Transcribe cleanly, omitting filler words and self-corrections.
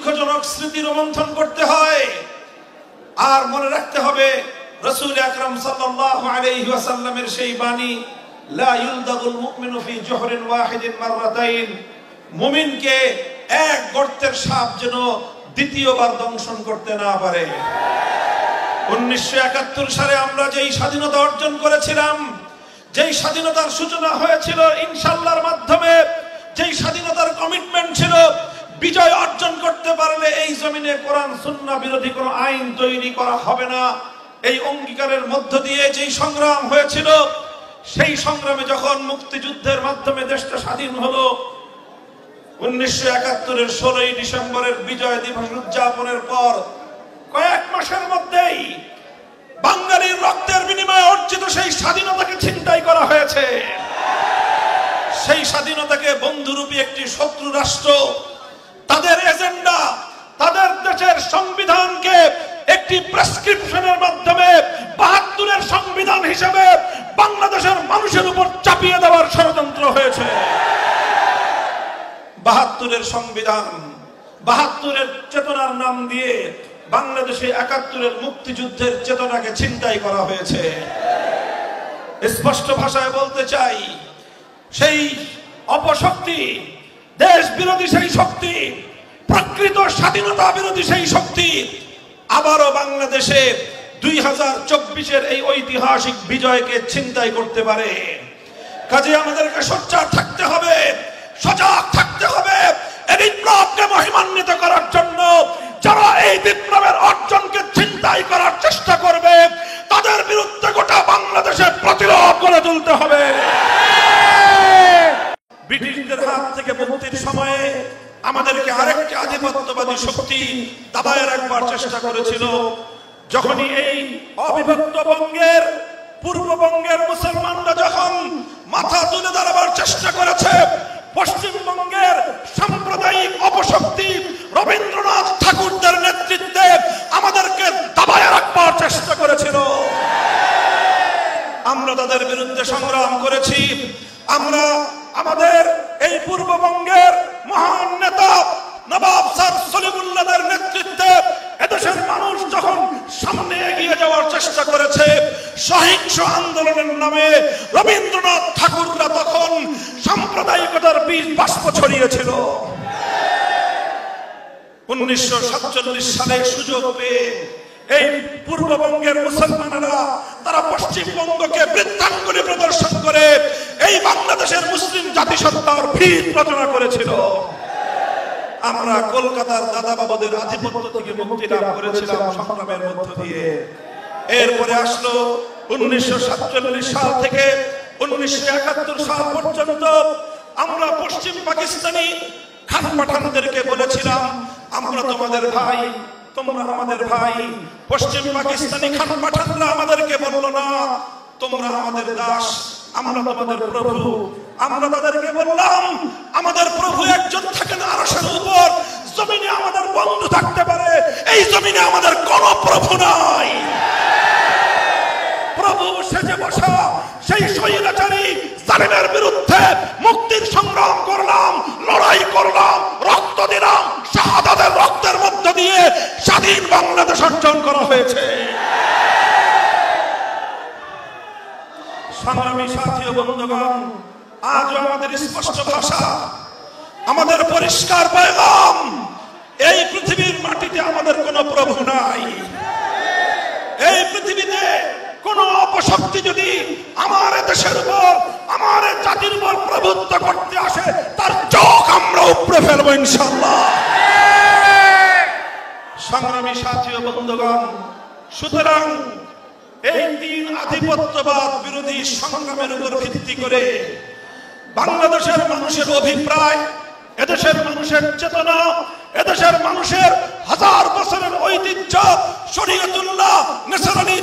দুঃখজনক স্মৃতি রোমন্থন করতে হয়। আর মনে রাখতে হবে রাসূল আকরাম সাল্লাল্লাহু আলাইহি ওয়াসাল্লামের সেই বাণী, লা ইউলদাগুল মুমিনু ফি জুহরিন ওয়াহিদিন মাররাতাইন, মুমিনকে এক গর্তের সাপ যেন দ্বিতীয়বার দংশন করতে না পারে। 1971 সালে আমরা যেই স্বাধীনতা অর্জন করেছিলাম, যেই স্বাধীনতার সূচনা হয়েছিল ইনশাআল্লাহর মাধ্যমে, যেই স্বাধীনতার কমিটমেন্ট ছিল, বিজয় অর্জন করতে পারলে এই জমিনে কোরআন সুন্নাহ বিরোধী কোনো আইন তৈরি করা হবে না, এই অঙ্গীকারের মধ্য দিয়ে যেই সংগ্রাম হয়েছিল, সেই সংগ্রামে যখন মুক্তিযুদ্ধের মাধ্যমে দেশটা স্বাধীন হলো, 1971-এর 16ই ডিসেম্বরের বিজয় দিবস উদযাপনের পর কয়েক মাসের মধ্যেই বাঙালির রক্তের বিনিময়ে অর্জিত সেই স্বাধীনতাকে ছিনতাই করা হয়েছে। সেই স্বাধীনতাকে বন্ধুরূপী একটি শত্রু রাষ্ট্র তাদের এজেন্ডা, তাদের দেশের সংবিধানকে একটি প্রেসক্রিপশনের মাধ্যমে 72-এর সংবিধান হিসেবে বাংলাদেশের মানুষের উপর চাপিয়ে দেওয়ার ষড়যন্ত্র হয়েছে। 72-এর সংবিধান, 72-এর চেতনার নাম দিয়ে বাংলাদেশে 71-এর মুক্তিযুদ্ধের চেতনাকে ছিনতাই করা হয়েছে। স্পষ্ট ভাষায় বলতে চাই, সেই অপশক্তি, দেশ বিরোধী সেই শক্তি, প্রকৃত স্বাধীনতা বিরোধী সেই শক্তি আবারও বাংলাদেশে 2024-এর এই ঐতিহাসিক বিজয়কে ছিনতাই করতে পারে। কাজে আমাদেরকে সোচ্চার থাকতে হবে, সজাগ থাকতে হবে এই বিপ্লবকে মহিমান্বিত করার জন্য। যারা এই বিপ্লবের অর্জনকে ছিনতাই করার চেষ্টা করবে, তাদের বিরুদ্ধে গোটা বাংলাদেশে প্রতিরোধ গড়ে তুলতে হবে। ব্রিটিশদের হাত থেকে মুক্তির সময়ে আমাদেরকে আরেকটি আধিপত্যবাদী শক্তি দাবায় রাখবার চেষ্টা করেছিল। যখনই এই অবিভক্ত বঙ্গের, পূর্ববঙ্গের মুসলমানরা যখন মাথা তুলে দাঁড়াবার চেষ্টা করেছে, পশ্চিমবঙ্গের সাম্প্রদায়িক অপশক্তি রবীন্দ্রনাথ ঠাকুরদের নেতৃত্বে আমাদেরকে দাবায় রাখবার চেষ্টা করেছিল। আমরা তাদের বিরুদ্ধে সংগ্রাম করেছি। আমরা আমাদের এই পূর্ববঙ্গের মহান নেতা নবাব স্যার সলিমুল্লাহদের নেতৃত্বে এদেশের মানুষ যখন সামনে এগিয়ে যাওয়ার চেষ্টা করেছে, সহিংস আন্দোলনের নামে রবীন্দ্রনাথ ঠাকুররা তখন সাম্প্রদায়িকতার বীজ বাষ্প ছড়িয়েছিল। 1947 সালে সুযোগ পেয়ে এই পূর্ববঙ্গের মুসলমানেরা তারা পশ্চিমবঙ্গকে বৃদ্ধাঙ্গুলি প্রদর্শন করে এই বাংলাদেশের মুসলিম জাতিসত্তার ভিত রচনা করেছিল। আমরা কলকাতার দাদাবাবুদের আধিপত্য থেকে মুক্তি লাভ করেছিলাম সংগ্রামের মধ্য দিয়ে। এরপরে আসলো 1947 সাল থেকে 1971 সাল পর্যন্ত আমরা পশ্চিম পাকিস্তানি খান পাঠানদেরকে বলেছিলাম, আমরা তোমাদের ভাই, তোমরা আমাদের ভাই। পশ্চিম পাকিস্তানি খান পাঠানরা আমাদেরকে বলল না, তোমরা আমাদের দাস, আমরা তোমাদের প্রভু। আমরা তাদেরকে বললাম, আমাদের প্রভু একজন থাকেন আরশের উপর, জমিনে আমাদের বন্ধু থাকতে পারে, এই জমিনে আমাদের কোনো প্রভু নাই। প্রভু সেজে বসা সেই স্বৈরাচারী জালিমের বিরুদ্ধে মুক্তির সংগ্রাম করলাম, লড়াই করলাম, রক্ত দিলাম, শাহাদাতের রক্তের মধ্য দিয়ে স্বাধীন বাংলাদেশ অর্জন করা হয়েছে। সংগ্রামী সাথী ও বন্ধুগণ, আজও আমাদের স্পষ্ট ভাষা, আমাদের পরিষ্কার পেগাম, এই পৃথিবীর মাটিতে আমাদের কোনো প্রভু নাই। এই পৃথিবীতে কোন অপশক্তি যদি আমার দেশের উপর, আমার জাতির উপর প্রভুত্ব করতে আসে, তার চোখ আমরা উপড়ে ফেলবো ইনশাআল্লাহ। সংগ্রামী সাথী ও বন্ধুগণ, সুতরাং এই তিন আধিপত্যবাদ বিরোধী সংগ্রামের উপর ভিত্তি করে বাংলাদেশের মানুষের অভিপ্রায়, এদেশের মানুষের চেতনা, এদেশের মানুষের হাজার বছরের ঐতিহ্য, শরীয়তুল্লাহ, নসরানী